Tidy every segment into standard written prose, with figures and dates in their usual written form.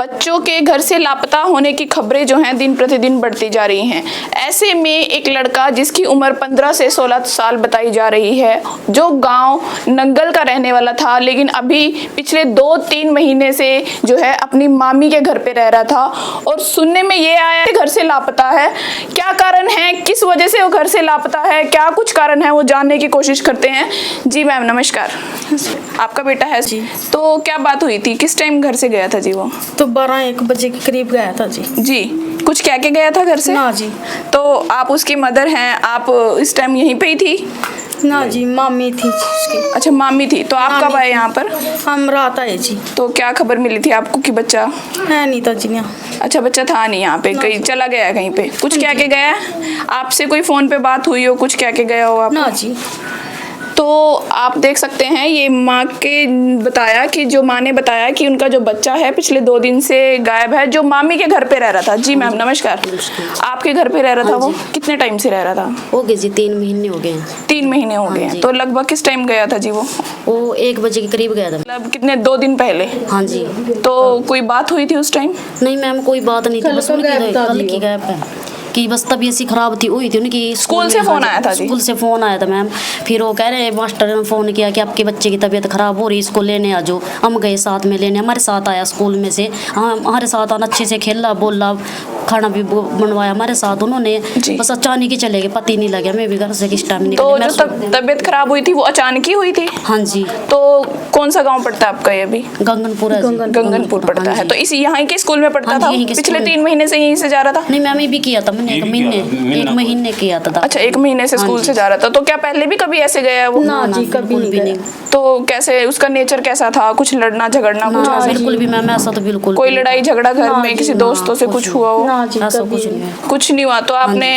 बच्चों के घर से लापता होने की खबरें जो हैं दिन प्रतिदिन बढ़ती जा रही हैं। ऐसे में एक लड़का जिसकी उम्र 15 से 16 साल बताई जा रही है, जो गांव नंगल का रहने वाला था, लेकिन अभी पिछले 2-3 महीने से जो है अपनी मामी के घर पे रह रहा था और सुनने में ये आया कि घर से लापता है। क्या कारण है, किस वजह से वो घर से लापता है, क्या कुछ कारण है, वो जानने की कोशिश करते हैं। जी मैम नमस्कार, आपका बेटा है जी, तो क्या बात हुई थी, किस टाइम घर से गया था जी वो? तो 12-1 बजे के करीब गया था जी। जी, कुछ कह के गया था घर से? ना जी। तो आप उसकी मदर हैं, आप इस टाइम यहीं पे ही थी? ना जी, मामी थी उसकी। अच्छा मामी थी, तो आप कब आए यहाँ पर? हम रात आए जी। तो क्या खबर मिली थी आपको कि बच्चा है नहीं था जी यहाँ। अच्छा बच्चा था नहीं यहाँ पे, कहीं चला गया है कहीं पे, कुछ कह के गया है? आपसे कोई फोन पे बात हुई हो, कुछ कह के गया हो आप? ना जी। तो आप देख सकते हैं ये माँ के बताया कि जो माँ ने बताया कि उनका जो बच्चा है पिछले 2 दिन से गायब है, जो मामी के घर पे रह रहा था। जी मैम नमस्कार, आपके घर पे रह रहा था वो? कितने टाइम से रह रहा था? हो गए जी 3 महीने हो गए। 3 महीने हो गए हैं। तो लगभग किस टाइम गया था जी वो? 1 बजे के करीब गया था। मतलब कितने 2 दिन पहले? हाँ जी। तो कोई बात हुई थी उस टाइम? नहीं मैम कोई बात नहीं थी, बस उनकी कल की गैप है कि बस तबीयत सी खराब थी, हुई थी उनकी। स्कूल से फोन आया था जी? स्कूल से फोन आया था मैम, फिर वो कह रहे मास्टर ने फोन किया कि आपके बच्चे की तबीयत खराब हो रही, इसको लेने आ जाओ। हम गए साथ में लेने, हमारे साथ आया स्कूल में से, हमारे साथ आना, अच्छे से खेला बोला, खाना भी बनवाया हमारे साथ उन्होंने। बस अचानक ही चले गए, पता ही नहीं लगा मैं भी घर से किस टाइम निकली। तो जो तबीयत खराब हुई थी वो अचानक ही हुई थी? हाँ जी। तो कौन सा गाँव पड़ता है आपका ये अभी? गंगनपुर। गंगनपुर पड़ता है। तो इसी यहाँ के स्कूल में पढ़ता था? पिछले 3 महीने से यहीं से जा रहा था? नहीं मैम ये भी किया था मैंने, 1 महीने किया था। अच्छा 1 महीने से स्कूल से जा रहा था। तो क्या पहले भी कभी ऐसे गया है वो? ना जी, कभी नहीं। तो कैसे, उसका नेचर कैसा था, कुछ लड़ना झगड़ना कुछ? बिल्कुल भी मैम ऐसा तो बिल्कुल। कोई लड़ाई झगड़ा घर में किसी दोस्तों से कुछ हुआ हो? कुछ नहीं हुआ। तो आपने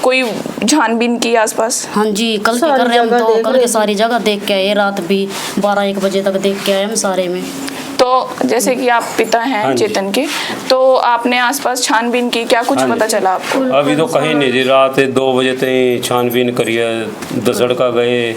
कोई छानबीन की आसपास? हाँ जी, कल के कर रहे हम, तो कल के सारी जगह देख के आए, रात भी 12-1 बजे तक देख के आए हम सारे में। तो जैसे कि आप पिता हैं चेतन के, तो आपने आसपास छानबीन की, क्या कुछ पता चला आपको? अभी तो कहीं नहीं जी, रात 2 बजे तक छानबीन करिए, दसड़का गए,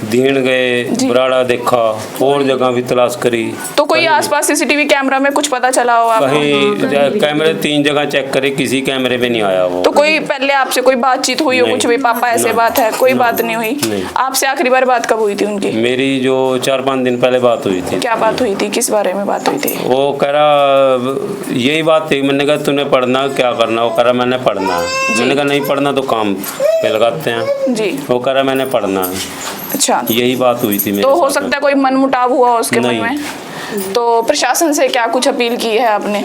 दीन गए, बराड़ा देखा, और जगह भी तलाश करी। तो कोई आसपास सीसीटीवी कैमरा में कुछ पता चला हो आपको? कहीं कैमरे 3 जगह चेक करे, किसी कैमरे में नहीं आया वो। तो कोई पहले आपसे कोई बातचीत हुई हो, कुछ भी पापा ऐसे बात है? कोई बात नहीं हुई। आपसे आखिरी बार बात कब हुई थी उनकी? मेरी जो 4-5 दिन पहले बात हुई थी। क्या बात हुई थी, किस बारे में बात हुई थी? वो कह रहा यही बात थी, मैंने कहा तूने पढ़ना क्या करना? वो कह रहा मैंने पढ़ना है। मैंने कहा नहीं पढ़ना तो काम पे लगाते हैं जी। वो कह रहा मैंने पढ़ना है। अच्छा, यही बात हुई थी मेरे तो हो सकता है कोई मनमुटाव हुआ उसके मन में। तो प्रशासन से क्या कुछ अपील की है आपने?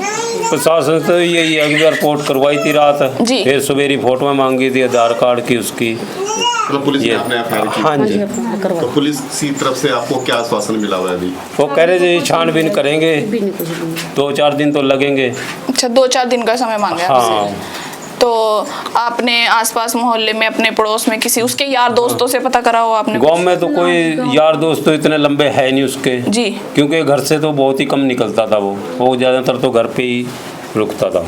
प्रशासन से यही है, रिपोर्ट करवाई थी रात, फिर सवेरी फोटो मांगी थी आधार कार्ड की उसकी। तो पुलिस ने आपने एफआईआर की? हाँ जी। तो पुलिस की तरफ से आपको क्या आश्वासन मिला हुआ है अभी? वो कह रहे थे छानबीन करेंगे, 2-4 दिन तो लगेंगे। अच्छा 2-4 दिन का समय मांगा आपसे। तो आपने आसपास मोहल्ले में, अपने पड़ोस में किसी उसके यार दोस्तों से पता करा हो आपने? गांव में तो कोई यार दोस्त तो इतने लंबे है नहीं उसके जी, क्योंकि घर से तो बहुत ही कम निकलता था वो ज़्यादातर तो घर पे ही रुकता था।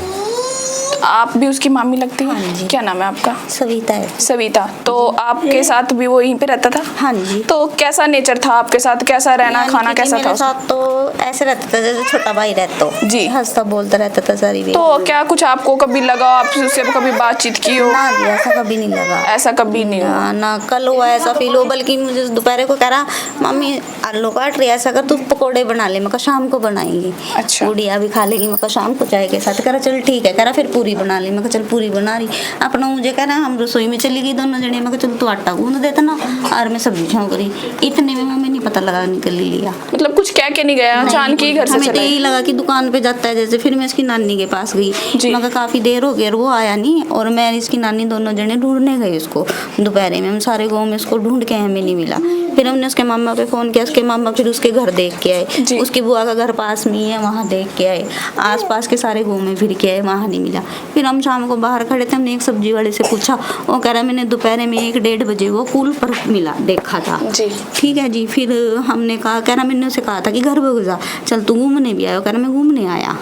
आप भी उसकी मामी लगती हैं? क्या नाम है आपका? सविता है। सविता। तो आपके साथ भी वो यहीं पे रहता था? हाँ जी। तो कैसा नेचर था आपके साथ, कैसा रहना खाना कैसा था? मेरे साथ तो ऐसे रहता था जैसे छोटा भाई रहता हो जी, हंसता बोलता रहता था सारी। तो क्या कुछ आपको कभी लगा, आपसे उससे कभी बातचीत की हो? ना जी, ऐसा कभी नहीं लगा। ऐसा कभी नहीं हुआ? ना कल हुआ ऐसा फील हो, बल्कि मुझे दोपहर को कह रहा मम्मी आलू काट रही है, ऐसा कर तू पकोड़े बना ले, मैं शाम को बनाएंगी। अच्छा, गुड़िया भी खा लेगी, मैं शाम को चाय के साथ। कह रहा चल ठीक है, कह रहा फिर पूरी बना ली, मैं चल पूरी बना रही अपना। मुझे कह रहा हम रसोई में चली गई दोनों जने, मैं चल तू आटा गूंद देता ना और मैं सब्जी छौंक रही। इतने में मम्मी नहीं पता लगा, निकल ही लिया। मतलब कुछ कह के नहीं गया, अचानक ही घर से चला? यही लगा कि दुकान पे जाता है जैसे। फिर मैं इसकी नानी के पास गई, मगर काफी देर हो गई वो आया नहीं, और मैं इसकी नानी दोनों जने ढूंढने गए उसको दोपहर में। हम सारे गाँव में उसको ढूंढ के हमें नहीं मिला। फिर हमने उसके मामा पे फोन किया, उसके मामा फिर उसके घर देख के आए, उसकी बुआ का घर पास में ही है, वहाँ देख के आए, आस पास के सारे गाँव में फिर के आए, वहाँ नहीं मिला। फिर हम शाम को बाहर खड़े थे, हमने एक सब्जी वाले से पूछा, वो कह रहा मैंने दोपहर में 1-1:30 बजे वो पुल पर मिला, देखा था जी। ठीक है जी। फिर हमने कहा, कह रहा मैंने उसे कहा था कि घर भाग जा, चल तू घूमने भी आया? कह रहा मैं घूमने आया।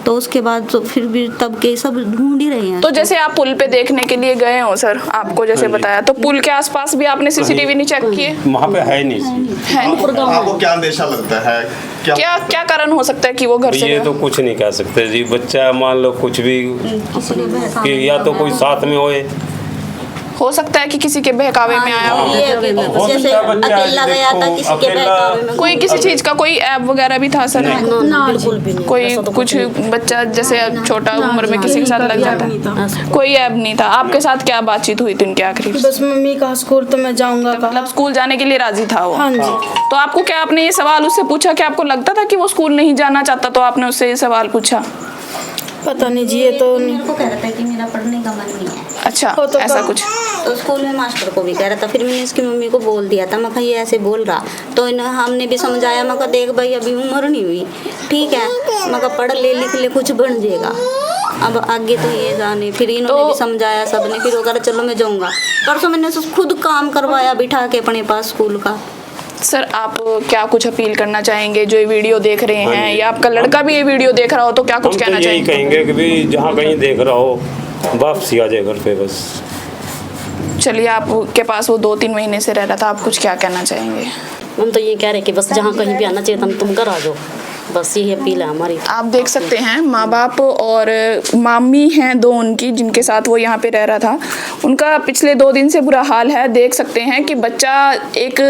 तो तो उसके बाद तो फिर भी तब के सब ढूंढ ही रहे हैं। तो जैसे आप पुल पे देखने के लिए गए हो सर, आपको जैसे बताया, तो पुल के आसपास भी आपने सीसीटीवी नहीं चेक किए? वहाँ पे है नहीं। है नहीं। आपको क्या अंदेशा लगता है? क्या क्या कारण हो सकता है कि वो घर से ये गए? तो कुछ नहीं कह सकते जी, बच्चा मान लो कुछ भी कि या तो कोई साथ में होए, हो सकता है कि किसी के बहकावे में आया हो। ये हो जैसे सकता है बच्चा अकेला गया था देखो, किसी के अकेला- बहकावे में। कोई किसी चीज का कोई ऐप वगैरह भी था सर? ना बिल्कुल भी नहीं। कोई ऐसा तो कुछ बच्चा जैसे छोटा उम्र में किसी के साथ लग जाता नहीं था। है? कोई ऐप नहीं था। आपके साथ क्या बातचीत हुई थी उनके आखिरी? बस मम्मी कहा स्कूल तो मैं जाऊंगा मतलब कहा। स्कूल जाने के लिए राजी था वो? हाँ जी। तो आपको क्या, आपने ये सवाल उससे पूछा कि आपको लगता था कि वो स्कूल नहीं जाना चाहता, तो आपने उससे ये सवाल पूछा? पता नहीं जी, ये तो मेरे को कह रहा था कि मेरा पढ़ने का मन नहीं है। अच्छा, हो तो ऐसा कब? कुछ? तो स्कूल में मास्टर को भी कह रहा था, फिर मैंने इसकी मम्मी को बोल दिया था, मैं कहा ये ऐसे बोल रहा, तो हमने भी समझाया, मैं कहा देख भाई अभी उम्र नहीं हुई, ठीक है, मैं कहा पढ़ ले लिख ले कुछ बन जाएगा, अब आगे तो ये जाने। फिर इन्होंने भी समझाया सबने, फिर वो कह रहा चलो मैं जाऊँगा। परसों मैंने उसको खुद काम करवाया बिठा के अपने पास स्कूल का। सर आप क्या कुछ अपील करना चाहेंगे जो ये वीडियो देख रहे हैं, या आपका लड़का भी ये वीडियो देख रहा हो, तो क्या कुछ हम तो कहना यही चाहेंगे? कहेंगे कि भी जहाँ कहीं देख रहा हो वापसी आ जाए घर पे बस। चलिए, आपके पास वो 2-3 महीने से रह रहा था, आप कुछ क्या कहना चाहेंगे? हम तो ये कह रहे कि बस जहाँ कहीं भी आना चाहिए तुम घर आ जाओ, बस यही अपील है हमारी। आप देख सकते हैं माँ बाप और मामी हैं 2 उनकी, जिनके साथ वो यहाँ पे रह रहा था। उनका पिछले 2 दिन से बुरा हाल है। देख सकते हैं कि बच्चा एक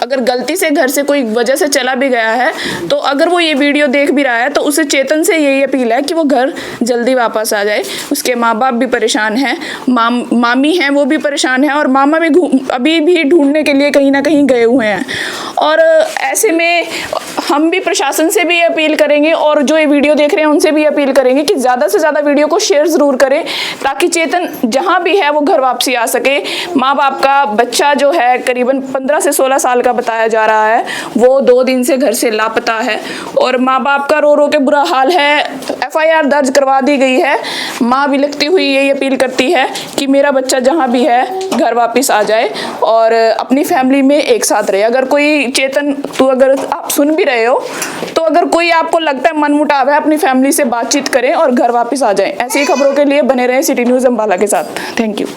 अगर गलती से घर से कोई वजह से चला भी गया है, तो अगर वो ये वीडियो देख भी रहा है तो उसे चेतन से यही अपील है कि वो घर जल्दी वापस आ जाए। उसके माँ बाप भी परेशान हैं, मामी हैं वो भी परेशान है, और मामा भी अभी भी ढूंढने के लिए कहीं ना कहीं गए हुए हैं। और ऐसे में हम भी प्रशासन से भी अपील करेंगे, और जो ये वीडियो देख रहे हैं उनसे भी अपील करेंगे कि ज़्यादा से ज़्यादा वीडियो को शेयर ज़रूर करें, ताकि चेतन जहाँ भी है वो घर वापसी आ सके। माँ बाप का बच्चा जो है करीबन 15 से 16 साल का बताया जा रहा है, वो 2 दिन से घर से लापता है, और माँ बाप का रो रो के बुरा हाल है। FIR दर्ज करवा दी गई है। माँ भी लिखती हुई यही अपील करती है कि मेरा बच्चा जहाँ भी है घर वापस आ जाए और अपनी फैमिली में एक साथ रहे। अगर कोई चेतन, तो अगर आप सुन भी रहे हो, तो अगर कोई आपको लगता है मनमुटाव है, अपनी फैमिली से बातचीत करें और घर वापस आ जाएं। ऐसी खबरों के लिए बने रहें सिटी न्यूज़ अम्बाला के साथ। Thank you.